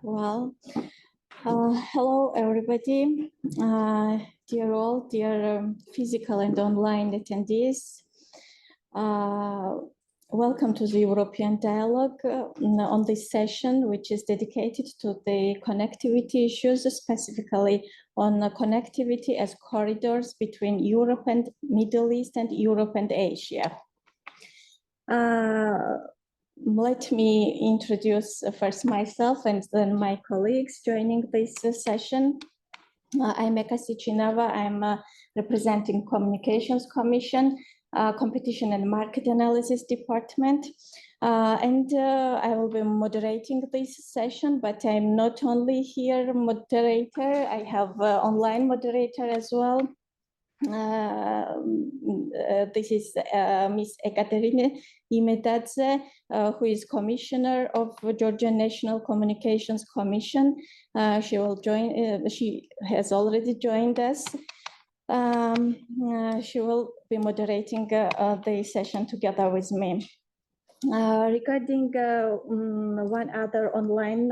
Well, hello everybody, dear physical and online attendees. Welcome to the European Dialogue on this session, which is dedicated to the connectivity issues, specifically on connectivity as corridors between Europe and Middle East and Europe and Asia. Let me introduce first myself and then my colleagues joining this session. I'm Eka Sichinova. I'm representing Communications Commission, Competition and Market Analysis Department. And I will be moderating this session, but I'm not only here moderator, I have online moderator as well. This is Ms. Ekaterina Imedadze, who is Commissioner of Georgian National Communications Commission. She will join. She has already joined us. She will be moderating the session together with me. Regarding one other online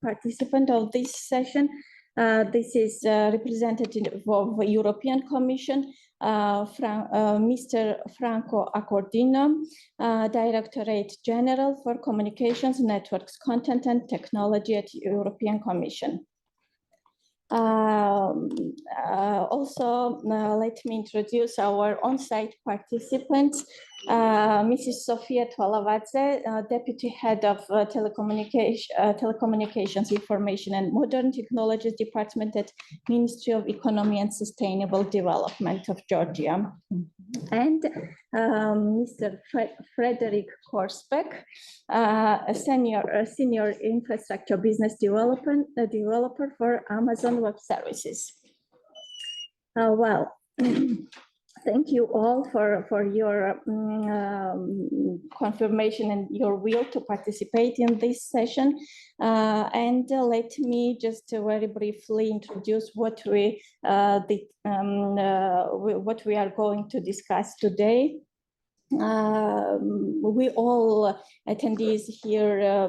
participant of this session, this is representative of the European Commission, Mr. Franco Accordino, Directorate General for Communications, Networks, Content and Technology at European Commission. Also, let me introduce our on-site participants. Mrs. Sofia Tvalavadze, Deputy Head of Telecommunications, Information and Modern Technologies Department at Ministry of Economy and Sustainable Development of Georgia. And Mr. Frederick Korsbeck, a senior infrastructure business developer for Amazon Web Services. Well, thank you all for your confirmation and your will to participate in this session. And let me just very briefly introduce what we are going to discuss today. We all attendees here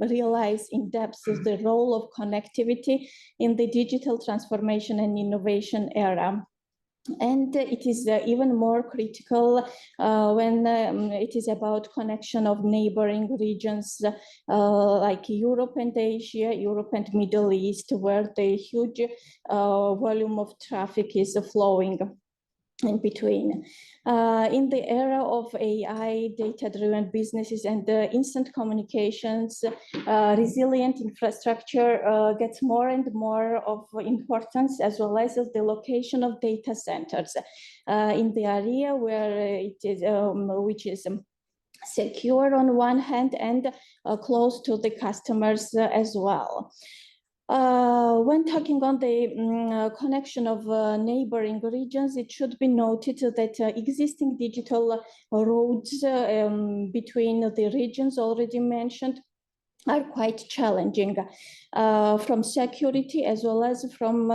realize in depth the role of connectivity in the digital transformation and innovation era. And it is even more critical when it is about connection of neighboring regions like Europe and Asia, Europe and Middle East, where the huge volume of traffic is flowing in between. In the era of AI, data-driven businesses and instant communications, resilient infrastructure gets more and more of importance, as well as the location of data centers in the area where it is, which is secure on one hand and close to the customers as well. When talking on the connection of neighboring regions, it should be noted that existing digital roads between the regions already mentioned are quite challenging from security as well as from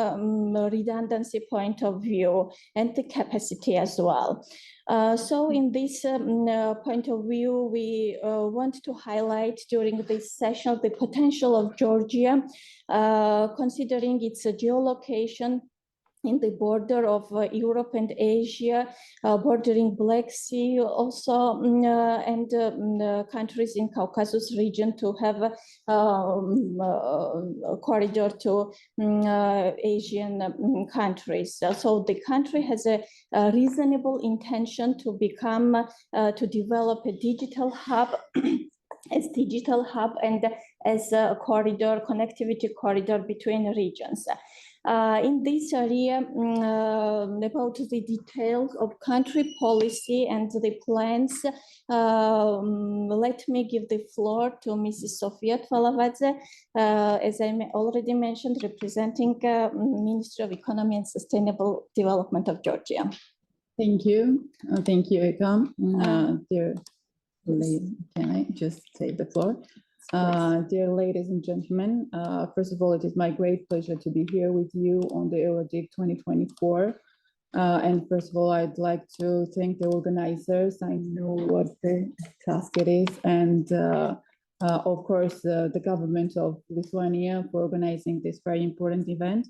redundancy point of view and the capacity as well. So in this point of view, we want to highlight during this session the potential of Georgia, considering its geolocation in the border of Europe and Asia, bordering Black Sea also, and countries in Caucasus region to have a corridor to Asian countries. So the country has a reasonable intention to become, to develop a digital hub as digital hub and as a corridor, connectivity corridor between regions. In this area, about the details of country policy and the plans, let me give the floor to Mrs. Sofia Tvalavadze, as I already mentioned, representing Ministry of Economy and Sustainable Development of Georgia. Thank you. Thank you, Eka. Dear lady, can I just take the floor? Dear ladies and gentlemen, first of all, it is my great pleasure to be here with you on the EuroDIG 2024. And first of all, I'd like to thank the organizers. I know what the task it is, and Of course, the government of Lithuania for organizing this very important event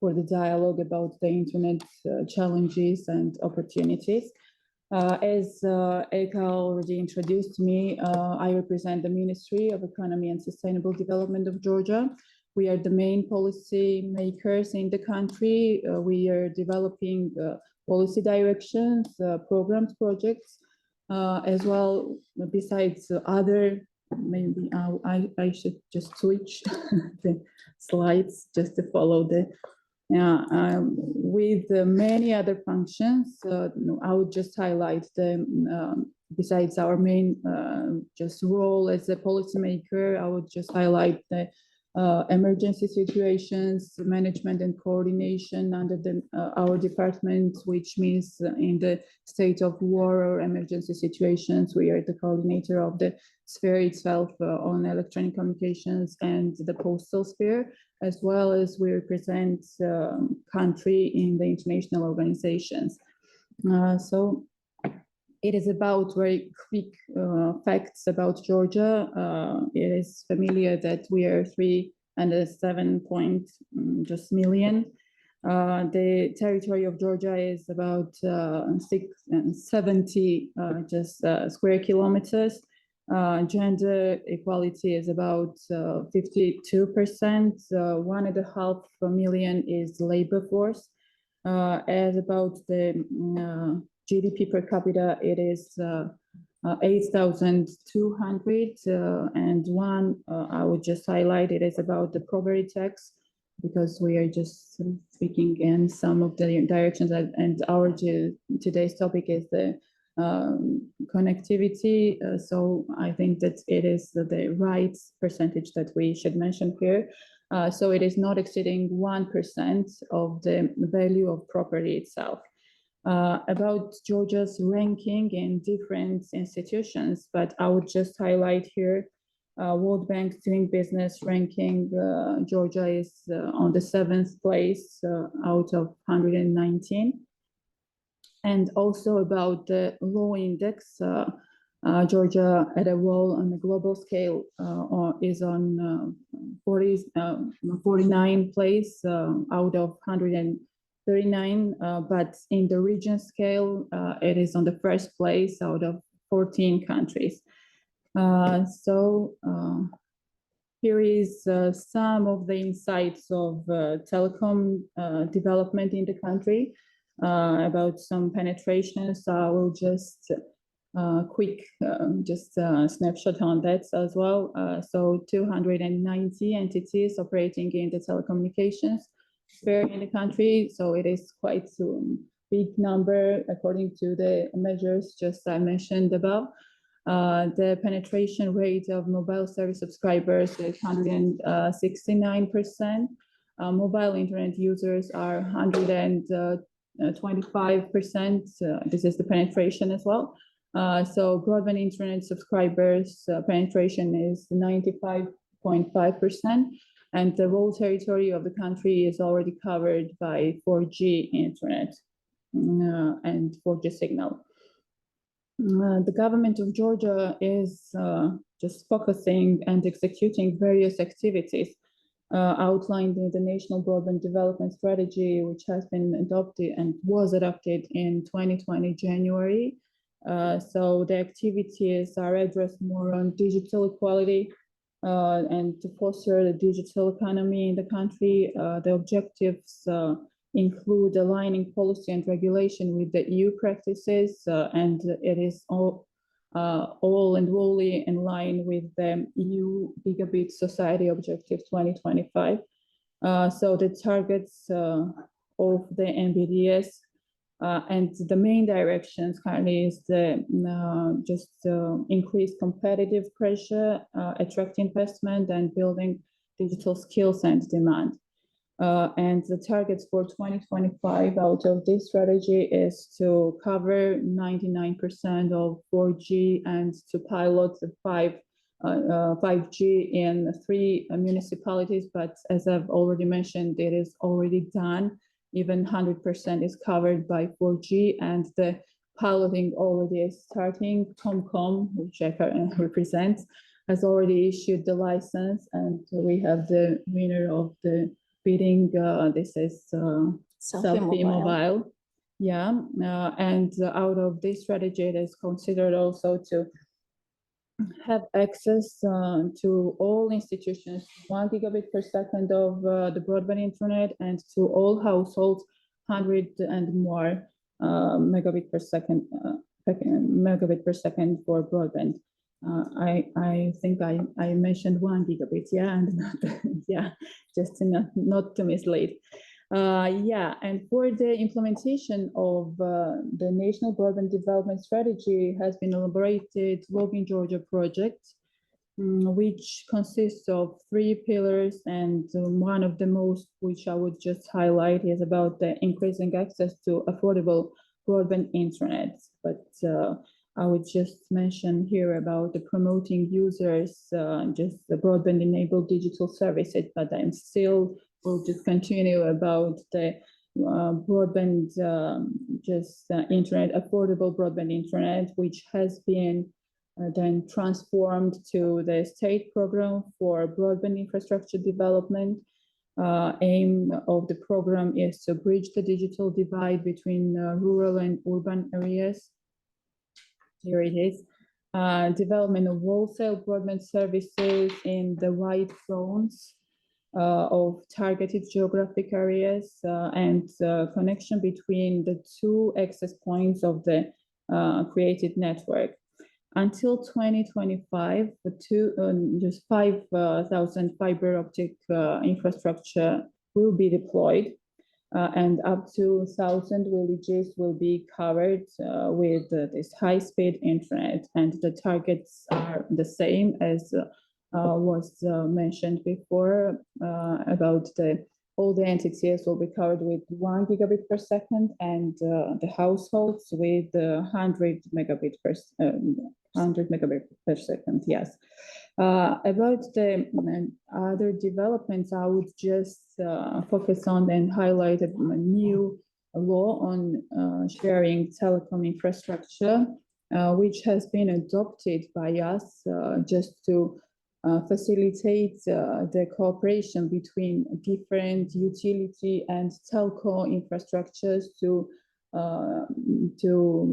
for the dialogue about the internet challenges and opportunities. As Eka already introduced me, I represent the Ministry of Economy and Sustainable Development of Georgia. We are the main policy makers in the country. We are developing policy directions, programs, projects, as well, besides other, maybe I should just switch the slides just to follow the with many other functions. I would just highlight the, besides our main just role as a policymaker, I would just highlight the emergency situations, management and coordination under the, our department, which means in the state of war or emergency situations, we are the coordinator of the sphere itself on electronic communications and the postal sphere, as well as we represent country in the international organizations. So it is about very quick facts about Georgia. It is familiar that we are 307 just million. The territory of Georgia is about 670 square kilometers. Gender equality is about 52%. 1.5 million is labor force. As about the GDP per capita, it is 8,200. And one, I would just highlight it is about the property tax, because we are just speaking in some of the directions, and our today's topic is the connectivity. So I think that it is the right percentage that we should mention here. So it is not exceeding 1% of the value of property itself. About Georgia's ranking in different institutions, but I would just highlight here World Bank Doing Business ranking. Georgia is on the 7th place out of 119. And also about the law index, Georgia at a role on the global scale is on 49 place out of 139, but in the region scale, it is on the first place out of 14 countries. Here is some of the insights of telecom development in the country. About some penetrations, I will just quick snapshot on that as well. So 290 entities operating in the telecommunications sphere in the country. So it is quite a big number according to the measures just I mentioned above. The penetration rate of mobile service subscribers is 169%. Mobile internet users are 125%. This is the penetration as well. So broadband internet subscribers penetration is 95.5%, and the whole territory of the country is already covered by 4G internet and 4G signal. The government of Georgia is just focusing and executing various activities outlined in the National Broadband Development Strategy, which has been adopted and was adopted in 2020 January. So the activities are addressed more on digital equality and to foster the digital economy in the country. The objectives include aligning policy and regulation with the EU practices, and it is all and wholly in line with the EU Gigabit Society Objective 2025. So the targets of the NBDS and the main directions currently is the increased competitive pressure, attract investment, and building digital skills and demand. And the targets for 2025 out of this strategy is to cover 99% of 4G and to pilot the 5G in 3 municipalities. But as I've already mentioned, it is already done. Even 100% is covered by 4G, and the piloting already is starting. Comcom, which I represent, has already issued the license, and we have the winner of the bidding. This is Selfie Mobile. Yeah, and out of this strategy, it is considered also to have access to all institutions, 1 gigabit per second of the broadband internet, and to all households, 100 and more megabit per second for broadband. I think I mentioned 1 gigabit, yeah, and not, yeah, just not to mislead. Yeah, and for the implementation of the National Broadband Development Strategy has been elaborated Login Georgia project, which consists of 3 pillars, and one of the most, which I would just highlight, is about the increasing access to affordable broadband internet. But I would just mention here about the promoting users, just the broadband enabled digital services, but I'm still will just continue about the broadband, internet, affordable broadband internet, which has been then transformed to the state program for broadband infrastructure development. Aim of the program is to bridge the digital divide between rural and urban areas. Here it is. Development of wholesale broadband services in the white zones of targeted geographic areas, and connection between the 2 access points of the created network. Until 2025, just 5,000 fiber optic infrastructure will be deployed, and up to 1,000 villages will be covered with this high-speed internet, and the targets are the same as was mentioned before about all the entities will be covered with 1 gigabit per second, and the households with 100 megabit per second. Yes. About the other developments, I would just focus on and highlight a new law on sharing telecom infrastructure, which has been adopted by us just to facilitate the cooperation between different utility and telco infrastructures to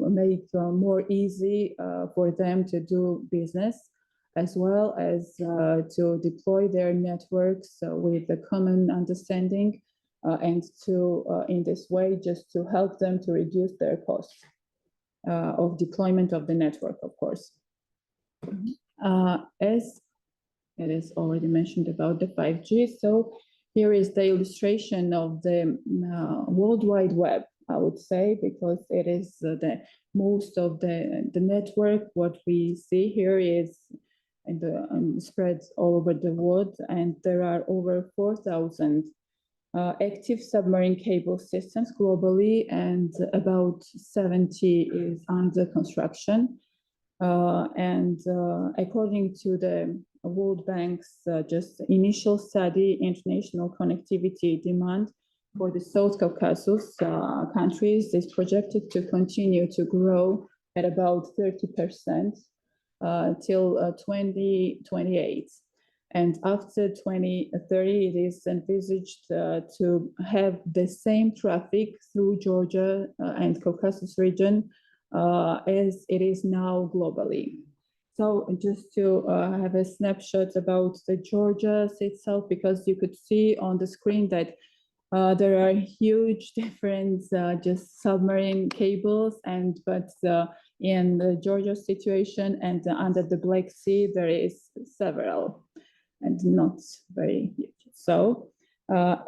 make more easy for them to do business, as well as to deploy their networks with a common understanding, and to in this way just to help them to reduce their costs of deployment of the network, of course. As it is already mentioned about the 5G. So here is the illustration of the World Wide Web, I would say, because it is the most of the network. What we see here is spreads all over the world, and there are over 4,000 active submarine cable systems globally, and about 70 is under construction. According to the World Bank's just initial study, international connectivity demand for the South Caucasus countries is projected to continue to grow at about 30% till 2028. And after 2030, it is envisaged to have the same traffic through Georgia and Caucasus region as it is now globally. So just to have a snapshot about the Georgia itself, because you could see on the screen that there are huge different just submarine cables, but in the Georgia situation and under the Black Sea, there is several and not very huge. So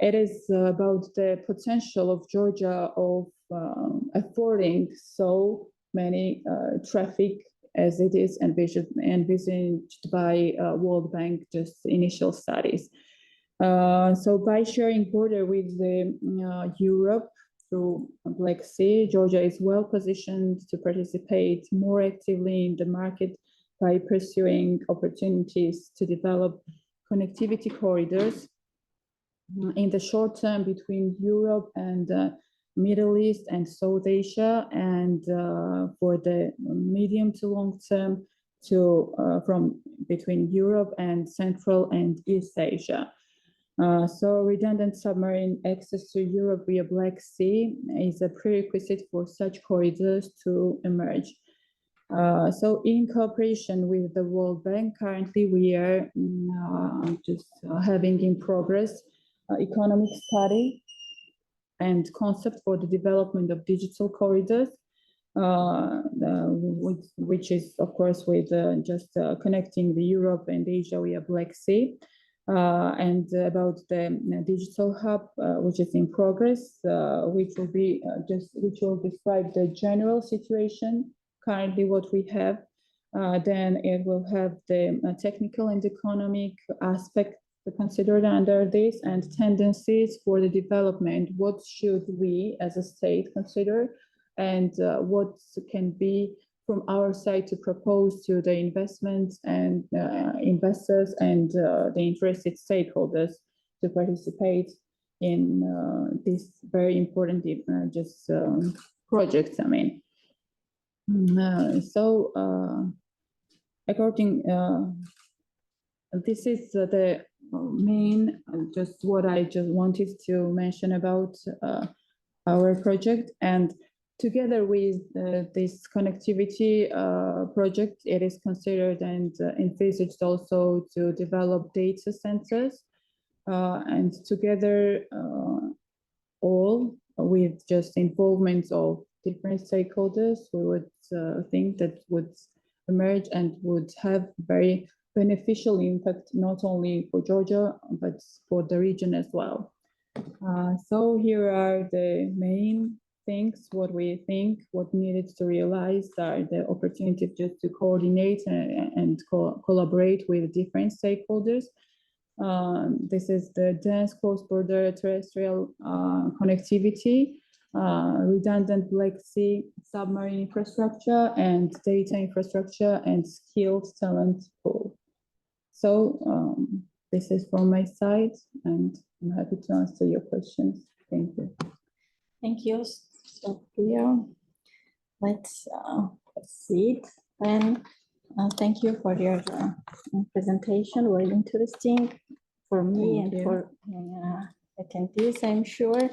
it is about the potential of Georgia of affording so many traffic as it is envisaged by World Bank just initial studies. So by sharing border with the Europe through Black Sea, Georgia is well positioned to participate more actively in the market by pursuing opportunities to develop connectivity corridors in the short term between Europe and Middle East and South Asia, and for the medium to long term from between Europe and Central and East Asia. So redundant submarine access to Europe via Black Sea is a prerequisite for such corridors to emerge. So in cooperation with the World Bank, currently we are just having in progress economic study and concept for the development of digital corridors, which is of course with just connecting the Europe and Asia via Black Sea. And about the digital hub, which is in progress, which will describe the general situation, currently what we have. Then it will have the technical and economic aspect considered under this, and tendencies for the development. What should we as a state consider, and what can be from our side to propose to the investments and investors and the interested stakeholders to participate in this very important projects. I mean, according, this is the main, just what I just wanted to mention about our project. And together with this connectivity project, it is considered and envisaged also to develop data centers. And together, all with just involvement of different stakeholders, we would think that would emerge and would have very beneficial impact, not only for Georgia, but for the region as well. So here are the main things, what we think, what needed to realize are the opportunity just to coordinate and collaborate with different stakeholders. This is the dense cross-border terrestrial connectivity, redundant Black Sea submarine infrastructure, and data infrastructure, and skilled talent pool. So this is from my side, and I'm happy to answer your questions. Thank you. Thank you, Sophia. Let's proceed. And thank you for your presentation. Very interesting for me and for attendees, I'm sure.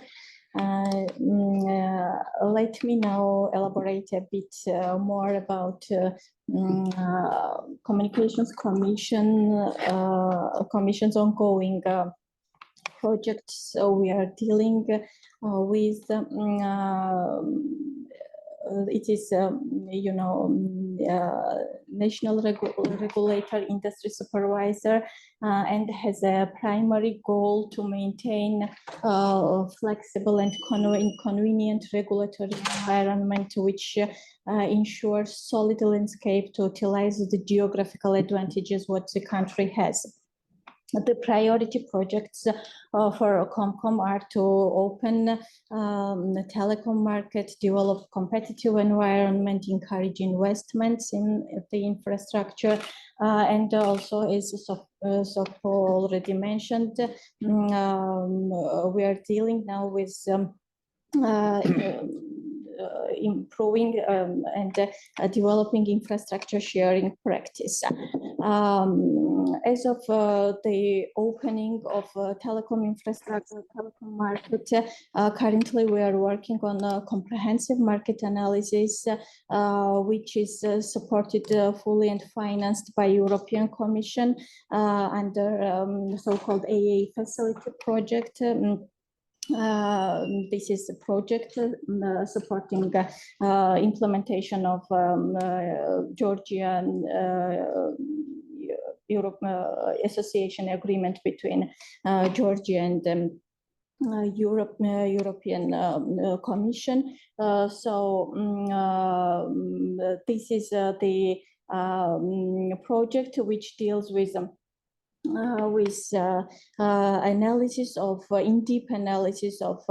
Let me now elaborate a bit more about Communications Commission's ongoing projects. So we are dealing with it is national regulator, industry supervisor, and has a primary goal to maintain flexible and convenient regulatory environment, which ensures solid landscape to utilize the geographical advantages what the country has. The priority projects for Comcom are to open the telecom market, develop competitive environment, encourage investments in the infrastructure, and also, as Sofo already mentioned, we are dealing now with improving and developing infrastructure sharing practice. As of the opening of telecom infrastructure, telecom market, currently we are working on a comprehensive market analysis, which is supported fully and financed by European Commission under so-called AA facility project. This is a project supporting implementation of Georgian Europe Association Agreement between Georgia and European Commission. So this is the project which deals with analysis of in-depth analysis of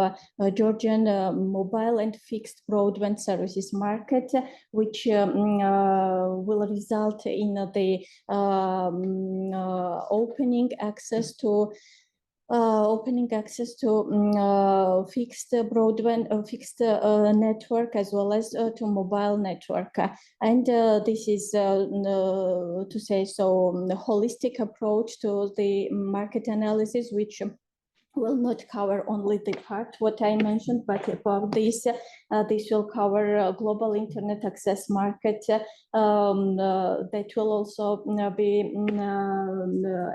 Georgian mobile and fixed broadband services market, which will result in the opening access to opening access to fixed broadband, fixed network, as well as to mobile network. And this is, to say so, a holistic approach to the market analysis, which will not cover only the part what I mentioned, but above this, this will cover global internet access market that will also be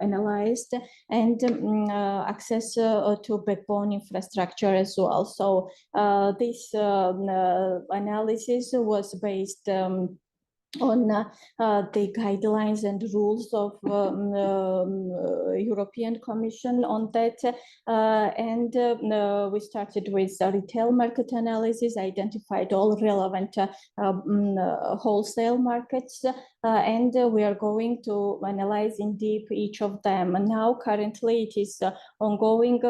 analyzed, and access to backbone infrastructure as well. So this analysis was based on the guidelines and rules of European Commission on that. And we started with retail market analysis, identified all relevant wholesale markets, and we are going to analyze in deep each of them. And now currently it is ongoing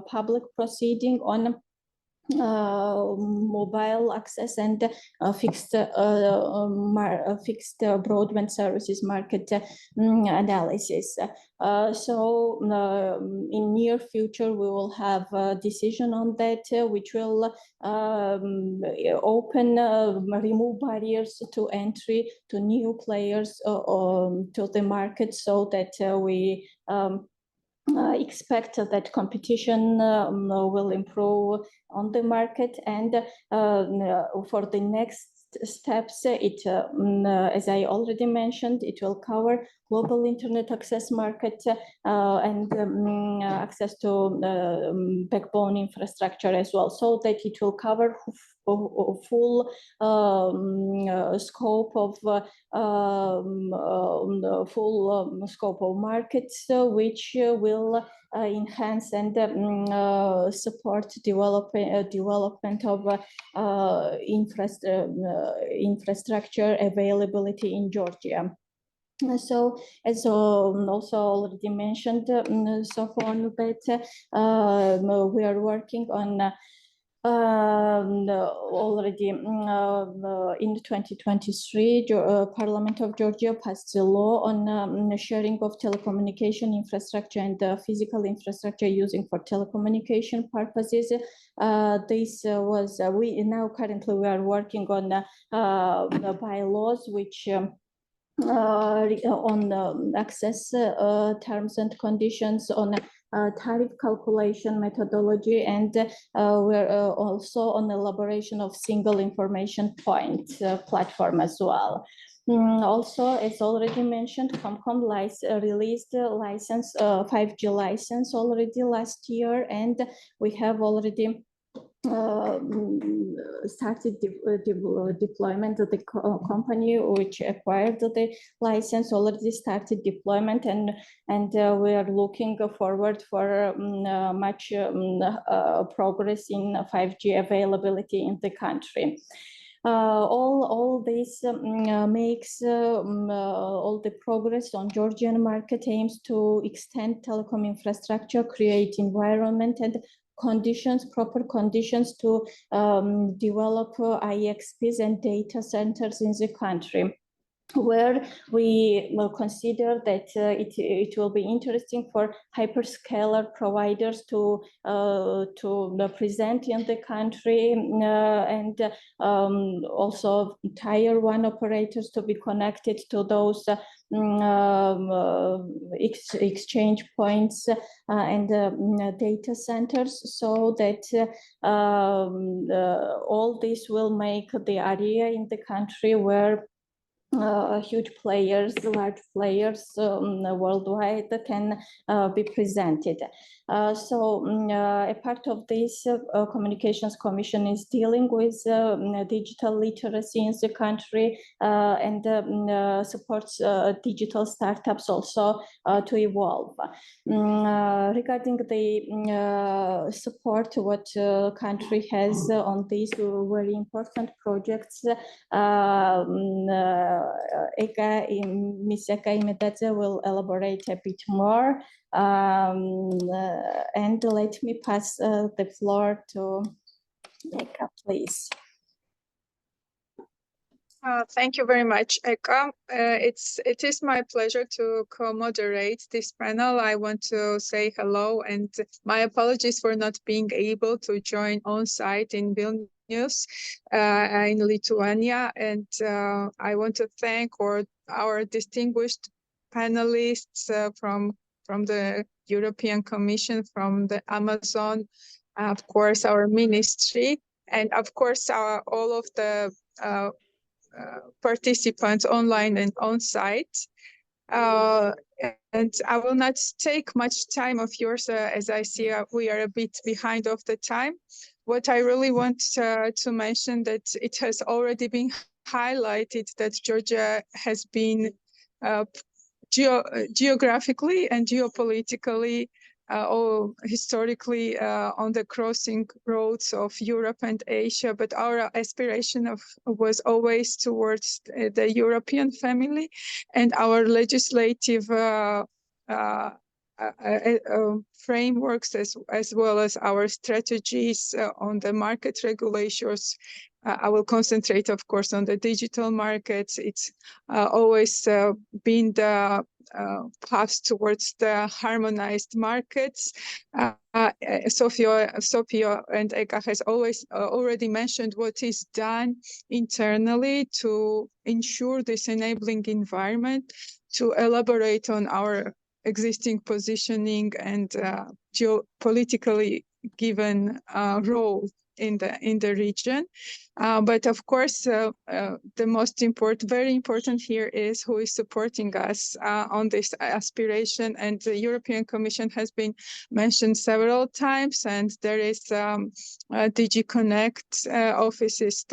public proceeding on mobile access and fixed broadband services market analysis. So in near future, we will have a decision on that, which will remove barriers to entry to new players to the market, so that we expect that competition will improve on the market. And for the next steps, as I already mentioned, it will cover global internet access market and access to backbone infrastructure as well, so that it will cover full scope of markets, which will enhance and support development of infrastructure availability in Georgia. So, as also already mentioned, so far, that we are working on already in 2023, Parliament of Georgia passed a law on sharing of telecommunication infrastructure and physical infrastructure using for telecommunication purposes. This was currently we are working on the bylaws which on access terms and conditions, on tariff calculation methodology, and we're also on elaboration of single information point platform as well. Also, as already mentioned, Comcom released a license, 5G license already last year, and we have already started deployment of the company which acquired the license already started deployment, and we are looking forward for much progress in 5G availability in the country. All this makes all the progress on Georgian market aims to extend telecom infrastructure, create environment and proper conditions to develop IXPs and data centers in the country, where we will consider that it will be interesting for hyperscaler providers to present in the country, and also tier 1 operators to be connected to those exchange points and data centers, so that all this will make the area in the country where huge players, large players worldwide can be presented. So a part of this Communications Commission is dealing with digital literacy in the country and supports digital startups also to evolve. Regarding the support what country has on these very important projects, Ms. Eka Imedadze will elaborate a bit more, and let me pass the floor to Eka, please. Thank you very much, Eka. It is my pleasure to co-moderate this panel. I want to say hello and my apologies for not being able to join on site in Vilnius, in Lithuania. And I want to thank our distinguished panelists from the European Commission, from the Amazon, of course, our ministry, and of course, all of the participants online and on site. And I will not take much time of yours as I see we are a bit behind of the time. What I really want to mention that it has already been highlighted that Georgia has been geographically and geopolitically or historically on the crossing roads of Europe and Asia, but our aspiration was always towards the European family, and our legislative frameworks as well as our strategies on the market regulations. I will concentrate, of course, on the digital markets. It's always been the path towards the harmonized markets. Sofia and Eka has already mentioned what is done internally to ensure this enabling environment, to elaborate on our existing positioning and geopolitically given role in the region. But of course, the most very important here is who is supporting us on this aspiration. And the European Commission has been mentioned several times, and there is DG Connect offices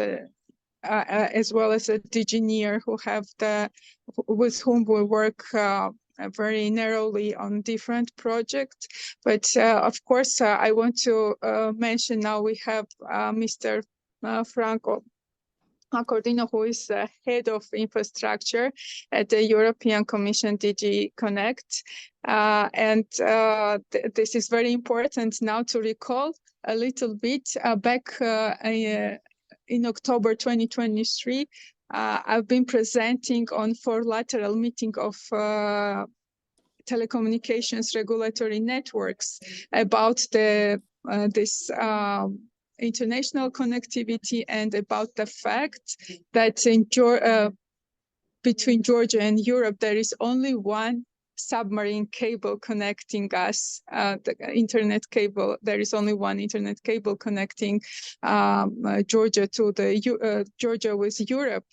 as well as a DG NEAR with whom we work very narrowly on different projects. But of course, I want to mention now we have Mr. Franco Accordino, who is the head of infrastructure at the European Commission DG Connect. This is very important now to recall a little bit back in October 2023. I've been presenting on 4 lateral meeting of telecommunications regulatory networks about this international connectivity and about the fact that between Georgia and Europe, there is only one submarine cable connecting us, the internet cable. There is only one internet cable connecting Georgia to Georgia with Europe,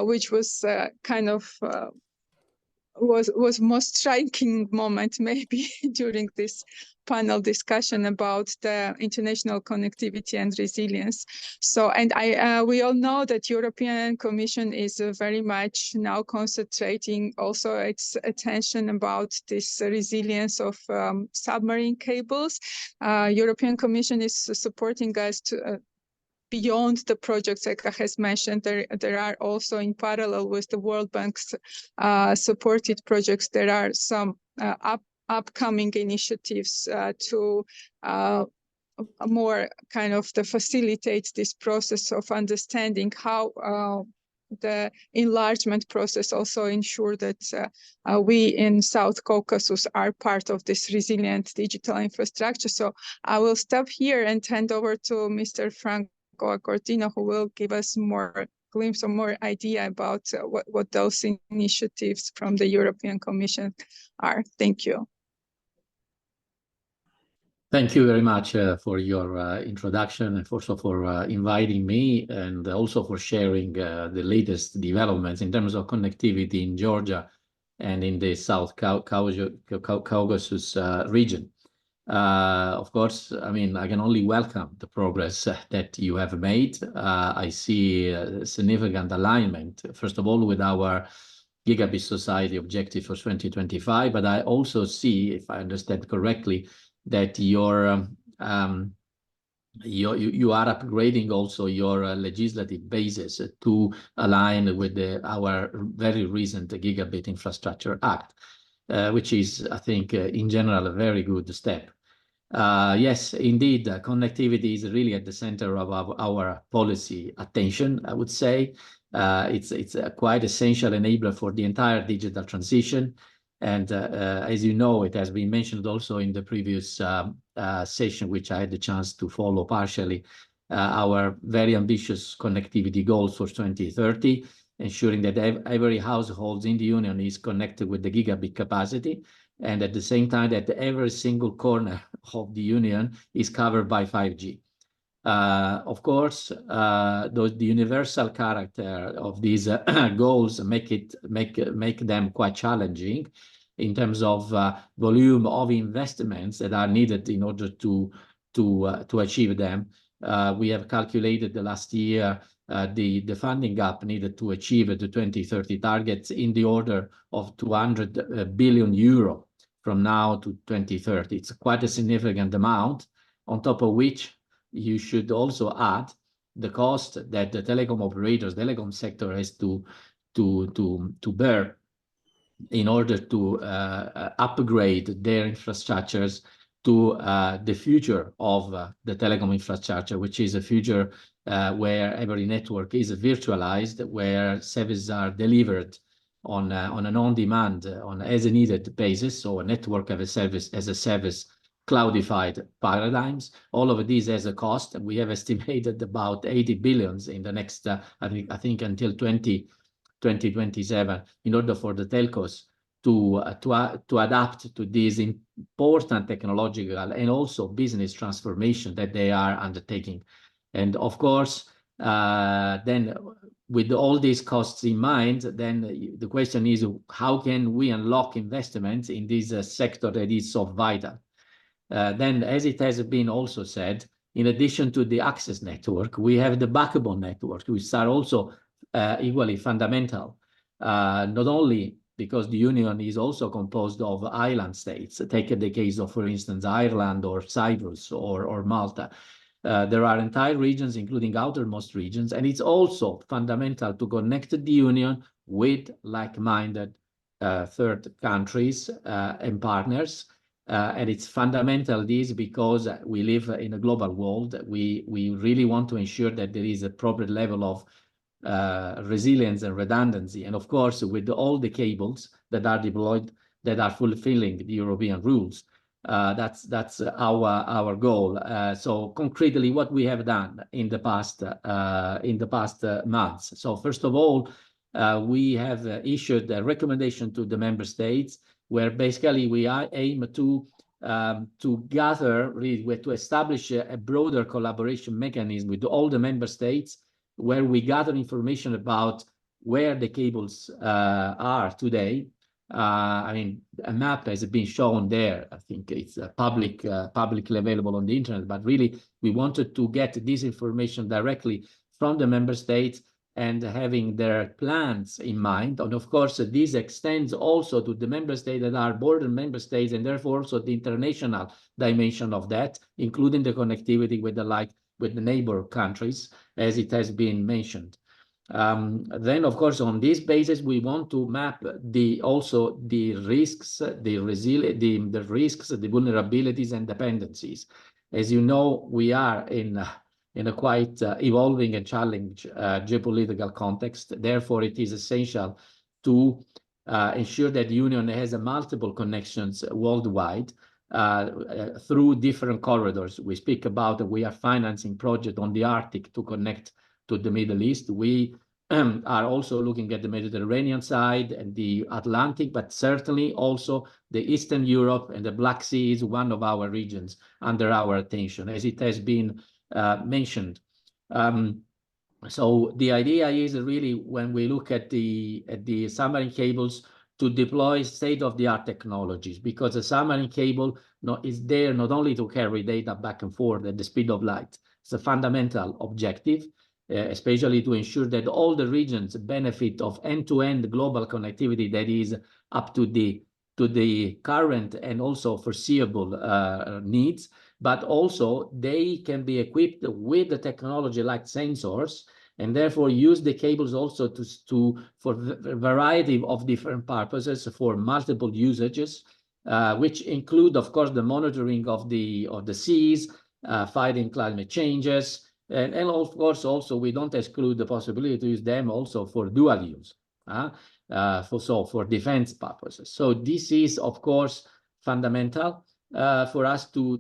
which was kind of was most striking moment maybe during this panel discussion about the international connectivity and resilience. So, and we all know that European Commission is very much now concentrating also its attention about this resilience of submarine cables. European Commission is supporting us to beyond the projects Eka has mentioned. There are also in parallel with the World Bank's supported projects, there are some upcoming initiatives to more kind of to facilitate this process of understanding how the enlargement process also ensure that we in South Caucasus are part of this resilient digital infrastructure. So I will stop here and hand over to Mr. Franco Accordino, who will give us more glimpse or more idea about what those initiatives from the European Commission are. Thank you. Thank you very much for your introduction, and also for inviting me, and also for sharing the latest developments in terms of connectivity in Georgia and in the South Caucasus region. Of course, I mean, I can only welcome the progress that you have made. I see a significant alignment, first of all, with our Gigabit Society objective for 2025, but I also see, if I understand correctly, that you are upgrading also your legislative basis to align with our very recent Gigabit Infrastructure Act, which is, I think, in general, a very good step. Yes, indeed, connectivity is really at the center of our policy attention, I would say. it's a quite essential enabler for the entire digital transition. And as you know, it has been mentioned also in the previous session, which I had the chance to follow partially, our very ambitious connectivity goals for 2030, ensuring that every household in the Union is connected with the gigabit capacity, and at the same time that every single corner of the Union is covered by 5G. Of course, the universal character of these goals make them quite challenging in terms of volume of investments that are needed in order to achieve them. We have calculated the last year the funding gap needed to achieve the 2030 targets in the order of 200 billion euro from now to 2030. It's quite a significant amount, on top of which you should also add the cost that the telecom operators, the telecom sector has to bear in order to upgrade their infrastructures to the future of the telecom infrastructure, which is a future where every network is virtualized, where services are delivered on an on-demand, on as a needed basis, so a network as a service cloudified paradigms. All of these has a cost, and we have estimated about 80 billions in the next, I think until 2027, in order for the telcos to adapt to this important technological and also business transformation that they are undertaking. And of course, then with all these costs in mind, then the question is, how can we unlock investments in this sector that is so vital? Then, as it has been also said, in addition to the access network, we have the backbone network, which are also equally fundamental, not only because the Union is also composed of island states. Take the case of, for instance, Ireland or Cyprus or Malta. There are entire regions, including outermost regions, and it's also fundamental to connect the Union with like-minded third countries and partners. And it's fundamental this because we live in a global world. We really want to ensure that there is a proper level of resilience and redundancy. And of course, with all the cables that are deployed that are fulfilling the European rules, that's our goal. So concretely, what we have done in the past months. So first of all, we have issued a recommendation to the member states, where basically we aim to gather, really, to establish a broader collaboration mechanism with all the member states, where we gather information about where the cables are today. I mean, a map has been shown there. I think it's publicly available on the internet, but really we wanted to get this information directly from the member states and having their plans in mind. And of course, this extends also to the member states that are border member states, and therefore also the international dimension of that, including the connectivity with the neighbor countries, as it has been mentioned. Then, of course, on this basis, we want to map also the risks, the risks, the vulnerabilities and dependencies. As you know, we are in a quite evolving and challenging geopolitical context. Therefore, it is essential to ensure that the Union has multiple connections worldwide through different corridors. We speak about, we are financing projects on the Arctic to connect to the Middle East. We are also looking at the Mediterranean side and the Atlantic, but certainly also the Eastern Europe and the Black Sea is one of our regions under our attention, as it has been mentioned. So the idea is really, when we look at the submarine cables, to deploy state-of-the-art technologies, because a submarine cable is there not only to carry data back and forth at the speed of light. It's a fundamental objective, especially to ensure that all the regions benefit of end-to-end global connectivity that is up to the current and also foreseeable needs, but also they can be equipped with the technology like sensors, and therefore use the cables also for a variety of different purposes, for multiple usages, which include, of course, the monitoring of the seas, fighting climate changes, And of course, also, we don't exclude the possibility to use them also for dual use, for defense purposes. So this is, of course, fundamental for us to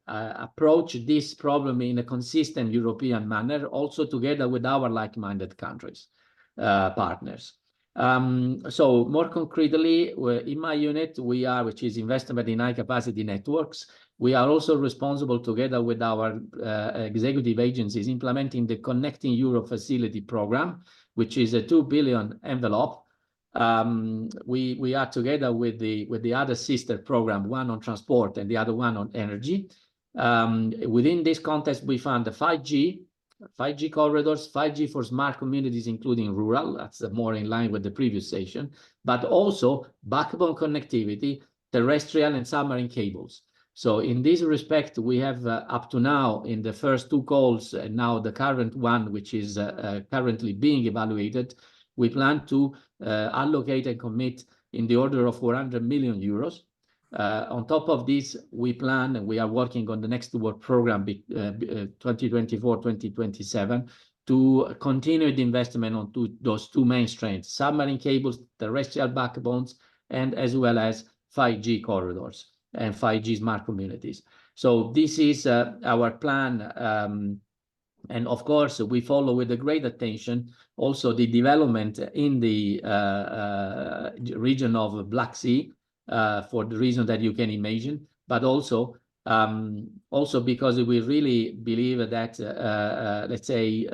approach this problem in a consistent European manner, also together with our like-minded countries, partners. So more concretely, in my unit, which is investment in high capacity networks, we are also responsible together with our executive agencies implementing the Connecting Europe Facility program, which is a 2 billion envelope. We are together with the other sister program, one on transport and the other one on energy. Within this context, we fund the 5G corridors, 5G for smart communities, including rural. That's more in line with the previous session, but also backbone connectivity, terrestrial and submarine cables. So in this respect, we have up to now in the first two calls, and now the current one, which is currently being evaluated, we plan to allocate and commit in the order of 400 million euros. On top of this, we plan, and we are working on the next work program 2024-2027 to continue the investment on those two main strengths, submarine cables, terrestrial backbones, and as well as 5G corridors and 5G smart communities. So this is our plan. And of course, we follow with a great attention also the development in the region of Black Sea for the reason that you can imagine, but also because we really believe that, let's say,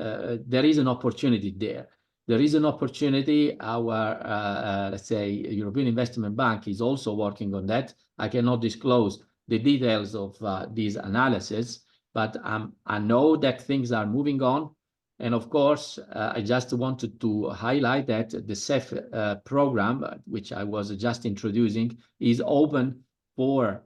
there is an opportunity there. There is an opportunity. Our, let's say, European Investment Bank is also working on that. I cannot disclose the details of this analysis, but I know that things are moving on. And of course, I just wanted to highlight that the CEF program, which I was just introducing, is open for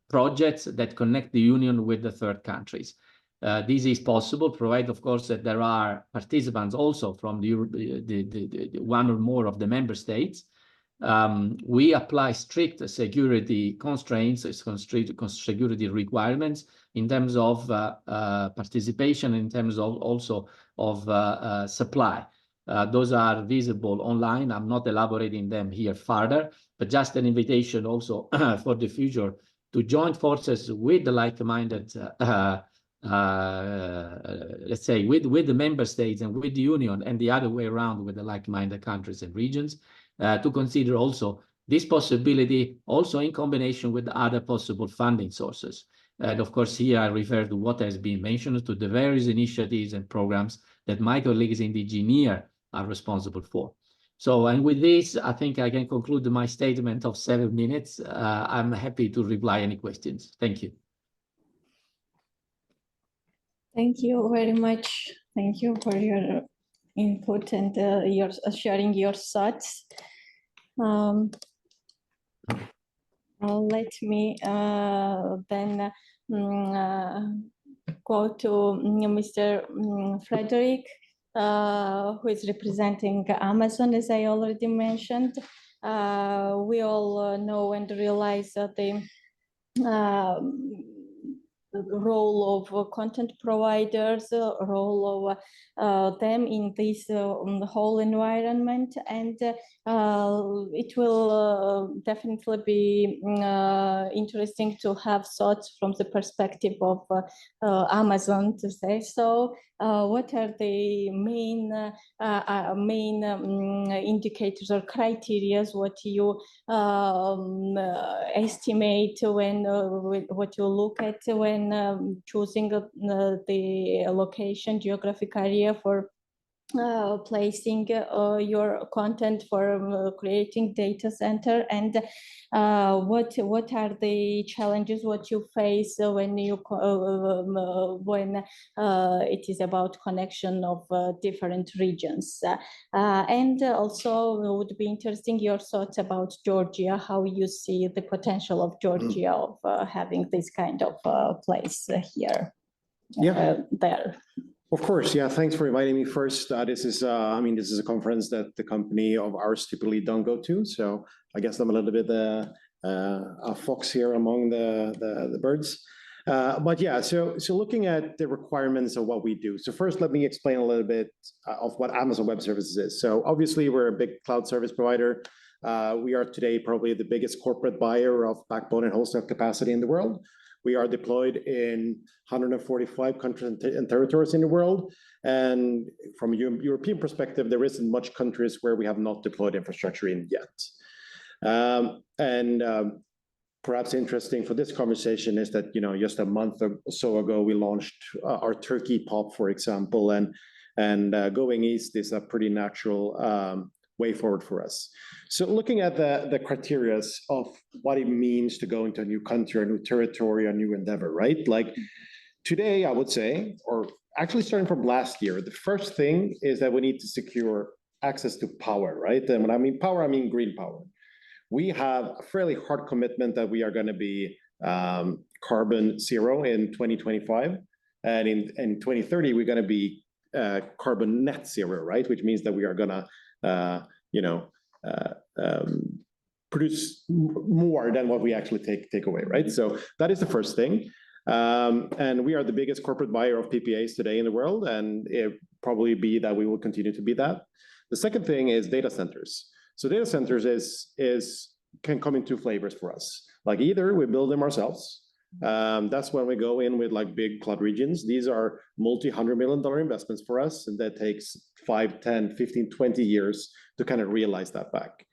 projects that connect the Union with the third countries. This is possible, provided, of course, that there are participants also from the one or more of the member states. We apply strict security constraints, security requirements in terms of participation, in terms of also of supply. Those are visible online. I'm not elaborating them here further, but just an invitation also for the future to join forces with the like-minded, let's say, with the member states and with the Union, and the other way around with the like-minded countries and regions, to consider also this possibility also in combination with other possible funding sources. And of course, here I refer to what has been mentioned, to the various initiatives and programs that my colleagues in the GNIR are responsible for. So, and with this, I think I can conclude my statement of 7 minutes. I'm happy to reply any questions. Thank you. Thank you very much. Thank you for your input and your sharing your thoughts. Let me then go to Mr. Frederick, who is representing Amazon, as I already mentioned. We all know and realize that the role of content providers, role of them in this whole environment, and it will definitely be interesting to have thoughts from the perspective of Amazon, to say so. What are the main indicators or criteria what you estimate when what you look at when choosing the location, geographic area for placing your content, for creating data center, and what are the challenges what you face when you when it is about connection of different regions, and also it would be interesting your thoughts about Georgia, how you see the potential of Georgia of having this kind of place here. There. Of course, yeah. Thanks for inviting me. First, this is, I mean, this is a conference that the company of ours typically don't go to, so I guess I'm a little bit a fox here among the birds. But yeah, so looking at the requirements of what we do. So first, let me explain a little bit of what Amazon Web Services is. So obviously, we're a big cloud service provider. We are today probably the biggest corporate buyer of backbone and wholesale capacity in the world. We are deployed in 145 countries and territories in the world. And from a European perspective, there isn't much countries where we have not deployed infrastructure in yet. Perhaps interesting for this conversation is that, just a month or so ago, we launched our Turkey POP, for example, and going east is a pretty natural way forward for us. So looking at the criteria of what it means to go into a new country, a new territory, a new endeavor, right? Like today, I would say, or actually starting from last year, the first thing is that we need to secure access to power, right? And when I mean power, I mean green power. We have a fairly hard commitment that we are going to be carbon zero in 2025. And in 2030, we're going to be carbon net zero, right? Which means that we are going to, produce more than what we actually take away, right? So that is the first thing. And we are the biggest corporate buyer of PPAs today in the world, and it probably be that we will continue to be that. The second thing is data centers. So data centers can come in two flavors for us. Like either we build them ourselves. That's when we go in with like big cloud regions. These are multi-$100 million investments for us, and that takes 5, 10, 15, 20 years to kind of realize that back.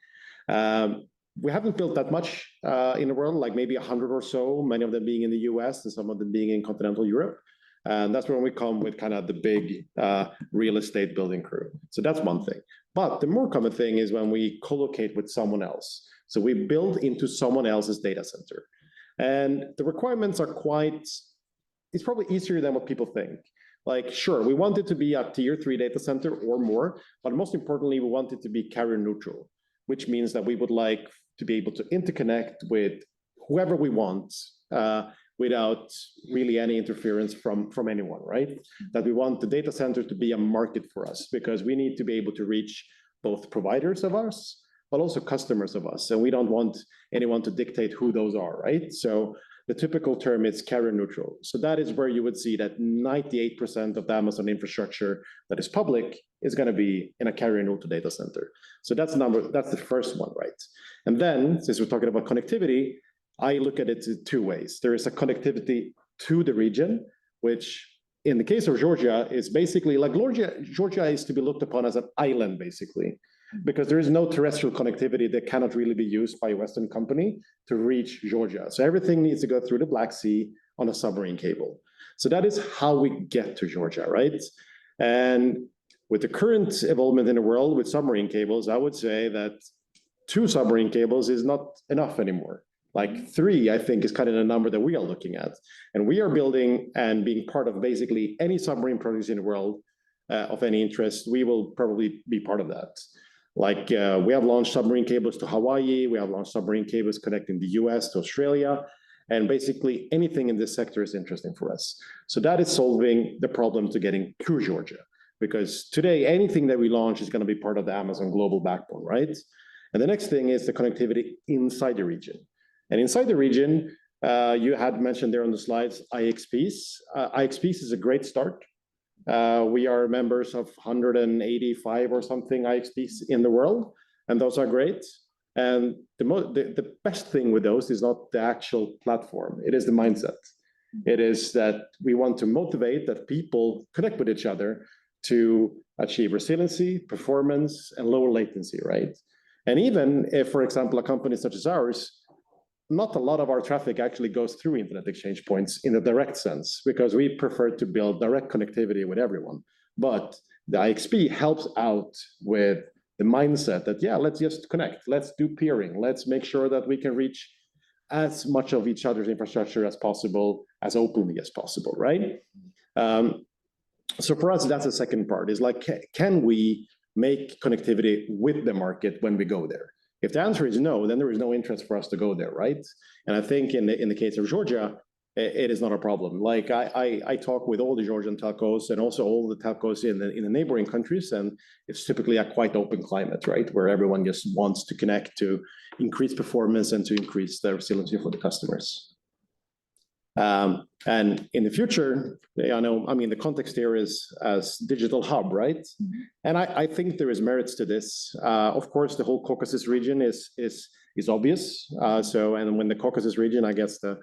We haven't built that much in the world, like maybe 100 or so, many of them being in the US and some of them being in continental Europe. And that's when we come with kind of the big real estate building crew. So that's one thing. But the more common thing is when we co-locate with someone else. So we build into someone else's data center. And the requirements are it's probably easier than what people think. Like, sure, we want it to be a tier 3 data center or more, but most importantly, we want it to be carrier neutral, which means that we would like to be able to interconnect with whoever we want without really any interference from anyone, right? That we want the data center to be a market for us because we need to be able to reach both providers of us, but also customers of us. And we don't want anyone to dictate who those are, right? So the typical term is carrier neutral. So that is where you would see that 98% of the Amazon infrastructure that is public is going to be in a carrier neutral data center. So that's the first one, right? And then, since we're talking about connectivity, I look at it two ways. There is a connectivity to the region, which in the case of Georgia is basically like Georgia is to be looked upon as an island, basically, because there is no terrestrial connectivity that cannot really be used by a Western company to reach Georgia. So everything needs to go through the Black Sea on a submarine cable. So that is how we get to Georgia, right? And with the current involvement in the world with submarine cables, I would say that 2 submarine cables is not enough anymore. Like 3, I think, is kind of the number that we are looking at. And we are building and being part of basically any submarine projects in the world of any interest. We will probably be part of that. Like we have launched submarine cables to Hawaii. We have launched submarine cables connecting the US to Australia. And basically anything in this sector is interesting for us. So that is solving the problem to getting to Georgia. Because today, anything that we launch is going to be part of the Amazon global backbone, right? And the next thing is the connectivity inside the region. And inside the region, you had mentioned there on the slides, IXPs. IXPs is a great start. We are members of 185 or something IXPs in the world, and those are great. And the best thing with those is not the actual platform, it is the mindset. It is that we want to motivate that people connect with each other to achieve resiliency, performance, and lower latency, right? And even if, for example, a company such as ours, not a lot of our traffic actually goes through internet exchange points in a direct sense, because we prefer to build direct connectivity with everyone. But the IXP helps out with the mindset that, yeah, let's just connect, let's do peering, let's make sure that we can reach as much of each other's infrastructure as possible, as openly as possible, right? So for us, that's the second part, is like, can we make connectivity with the market when we go there? If the answer is no, then there is no interest for us to go there, right? And I think in the case of Georgia, it is not a problem. Like I talk with all the Georgian telcos and also all the telcos in the neighboring countries, and it's typically a quite open climate, right? Where everyone just wants to connect to increase performance and to increase the resiliency for the customers. And in the future, I know, I mean, the context here is as digital hub, right? And I think there is merits to this. Of course, the whole Caucasus region is obvious. So, and when the Caucasus region, I guess it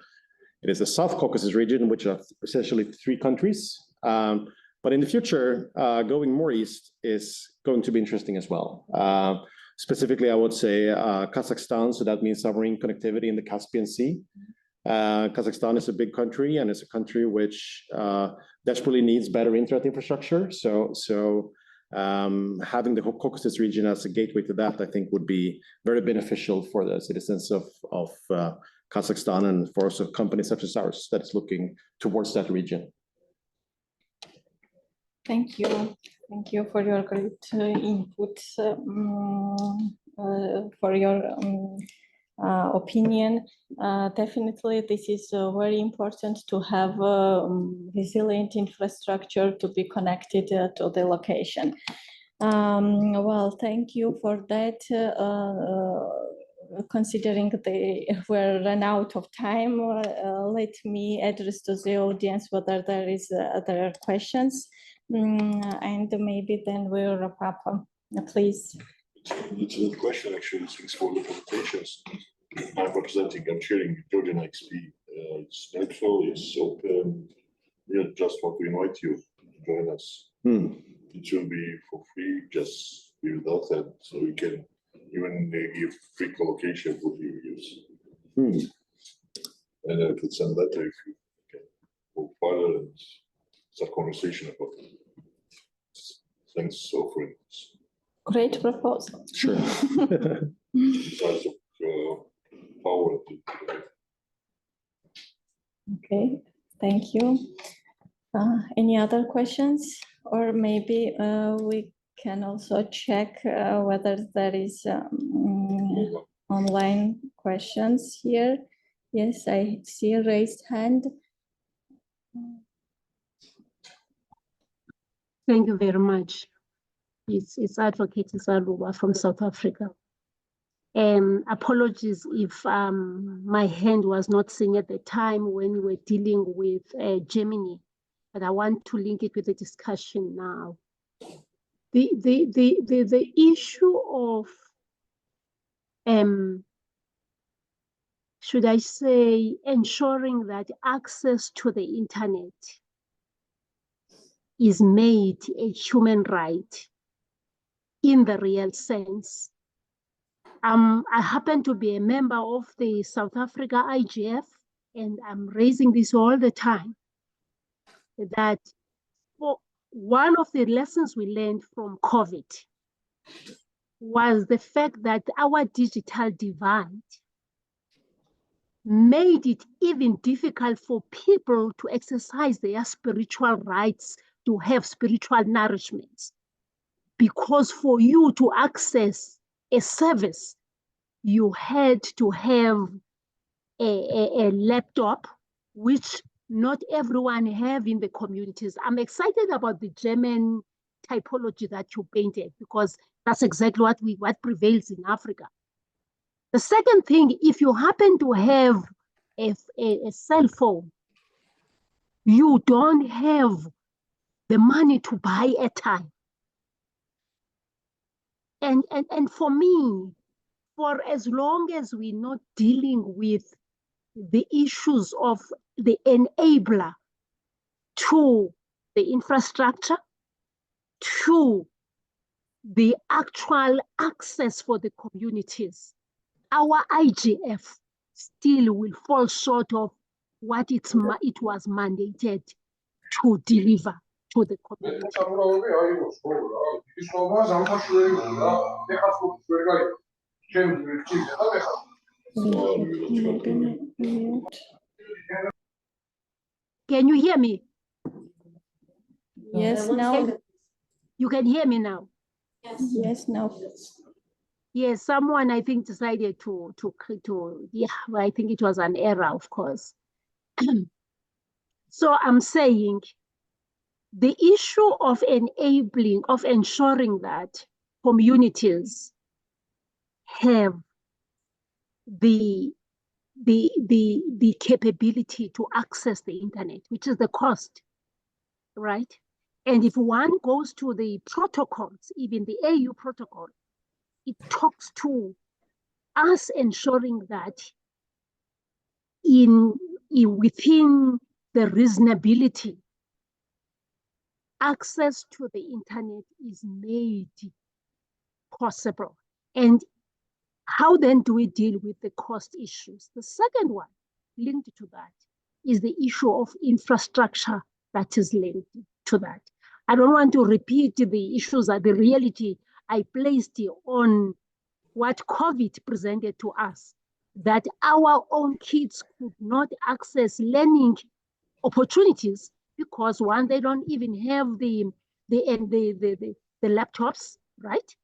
is the South Caucasus region, which are essentially 3 countries. But in the future, going more east is going to be interesting as well. Specifically, I would say Kazakhstan, so that means submarine connectivity in the Caspian Sea. Kazakhstan is a big country, and it's a country which desperately needs better internet infrastructure. So having the Caucasus region as a gateway to that, I think, would be very beneficial for the citizens of Kazakhstan and for also companies such as ours that is looking towards that region. Thank you. Thank you for your great input, for your opinion. Definitely, this is very important to have resilient infrastructure to be connected to the location. Well, thank you for that. Considering we're run out of time, let me address to the audience whether there are questions, and maybe then we'll wrap up. Please. It's a good question, actually. Thanks for the presentations. I'm chairing EuroDIG XP. It's neutral, it's open. We just want to invite you to join us. It will be for free, just be with us, and so we can even give free collocation for your use. And I could send letter if you can go further and start conversation about it. Thanks for offering this. Great proposal. Sure. Besides power. Okay, thank you. Any other questions? Or maybe we can also check whether there is online questions here. Yes, I see a raised hand. Thank you very much. It's Advocate Zaluba from South Africa. Apologies if my hand was not seen at the time when we were dealing with Germany, but I want to link it with the discussion now. The issue of, should I say, ensuring that access to the internet is made a human right in the real sense. I happen to be a member of the South Africa IGF, and I'm raising this all the time, that one of the lessons we learned from COVID was the fact that our digital divide made it even difficult for people to exercise their spiritual rights, to have spiritual nourishment. Because for you to access a service, you had to have a laptop, which not everyone have in the communities. I'm excited about the German typology that you painted, because that's exactly what prevails in Africa. The second thing, if you happen to have a cell phone, you don't have the money to buy airtime. And for me, for as long as we're not dealing with the issues of the enabler to the infrastructure, to the actual access for the communities, our IGF still will fall short of what it was mandated to deliver to the community. Can you hear me? Yes, now. You can hear me now? Yes, now. Yes, someone I think decided to yeah, I think it was an error, of course. So I'm saying the issue of enabling, of ensuring that communities have the the capability to access the internet, which is the cost, right? And if one goes to the protocols, even the AU protocol, it talks to us ensuring that within the reasonability, access to the internet is made possible. And how then do we deal with the cost issues? The second one linked to that is the issue of infrastructure that is linked to that. I don't want to repeat the issues, the reality I placed on what COVID presented to us, that our own kids could not access learning opportunities because one, they don't even have the laptops, right?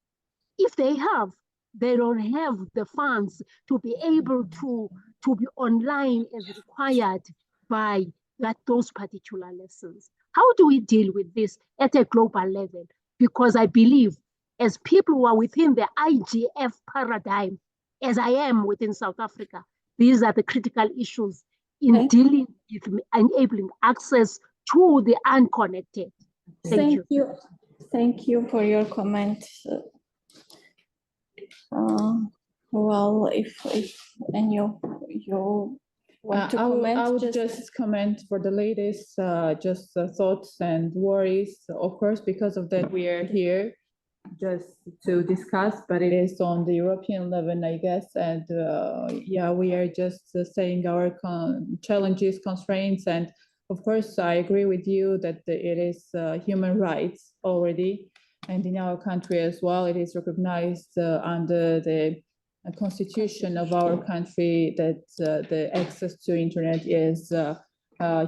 If they have, they don't have the funds to be able to be online as required by those particular lessons. How do we deal with this at a global level? Because I believe as people who are within the IGF paradigm, as I am within South Africa, these are the critical issues in dealing with enabling access to the unconnected. Thank you. Thank you for your comment. Well, if any of you want to comment, I would just comment for the latest thoughts and worries. Of course, because of that, we are here just to discuss, but it is on the European level, I guess. And yeah, we are just saying our challenges, constraints. And of course, I agree with you that it is human rights already. And in our country as well, it is recognized under the constitution of our country that the access to internet is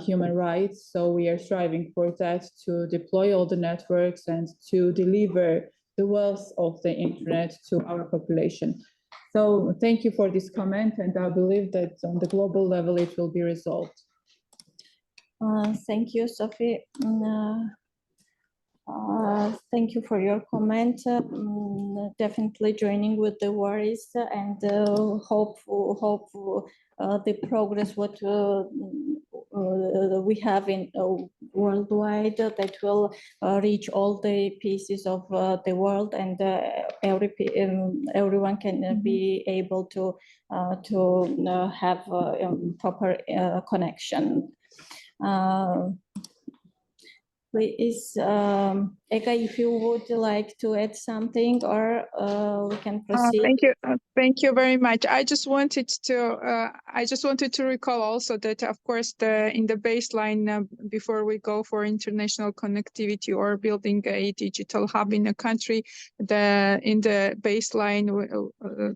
human rights. So we are striving for that, to deploy all the networks and to deliver the wealth of the internet to our population. So thank you for this comment, and I believe that on the global level it will be resolved. Thank you, Sophie. Thank you for your comment. Definitely joining with the worries and hope the progress what we have in worldwide that will reach all the pieces of the world, and everyone can be able to have proper connection. Please, Eka, if you would like to add something, or we can proceed. Thank you very much. I just wanted to recall also that, of course, in the baseline before we go for international connectivity or building a digital hub in a country, in the baseline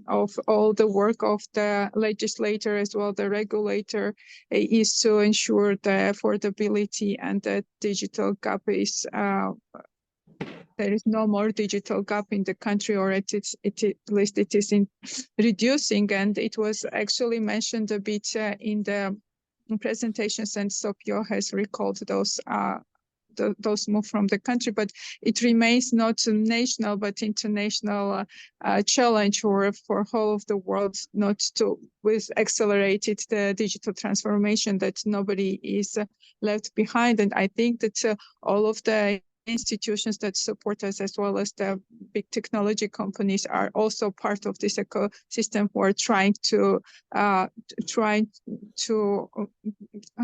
of all the work of the legislator as well the regulator is to ensure the affordability and the digital gap is there is no more digital gap in the country, or at least it is in reducing. And it was actually mentioned a bit in the presentations, and Sofio has recalled those move from the country, but it remains not a national but international challenge for whole of the world, not to with accelerated the digital transformation, that nobody is left behind. And I think that all of the institutions that support us, as well as the big technology companies, are also part of this ecosystem who are trying to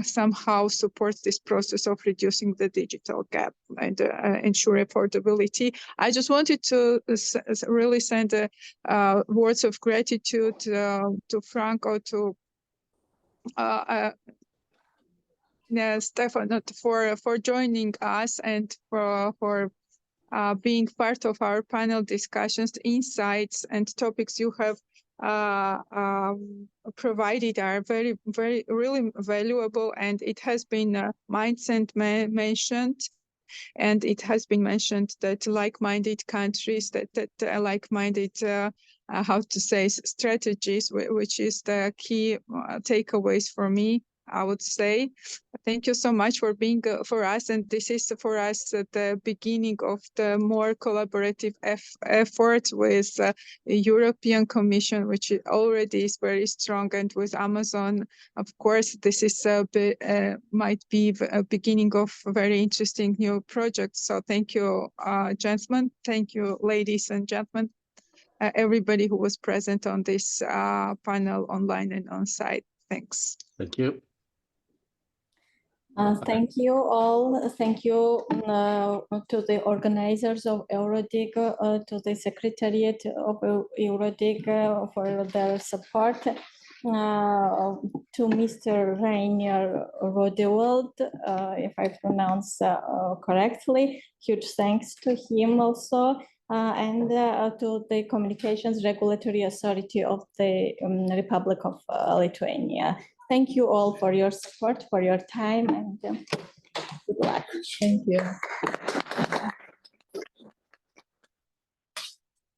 somehow support this process of reducing the digital gap and ensure affordability. I just wanted to really send words of gratitude to Franco, to Stefan, for joining us and for being part of our panel discussions. The insights and topics you have provided are very, very, really valuable, and it has been mindset mentioned. And it has been mentioned that like-minded countries, that like-minded, how to say, strategies, which is the key takeaways for me. I would say. Thank you so much for being for us, and this is for us the beginning of the more collaborative effort with the European Commission, which already is very strong, and with Amazon. Of course, this is might be a beginning of very interesting new projects. So thank you, gentlemen. Thank you, ladies and gentlemen, everybody who was present on this panel online and on site. Thanks. Thank you. Thank you all. Thank you to the organizers of EuroDIG, to the Secretariat of EuroDIG for their support, to Mr. Rainier Rodewald, if I pronounce correctly. Huge thanks to him also, and to the Communications Regulatory Authority of the Republic of Lithuania. Thank you all for your support, for your time, and good luck. Thank you.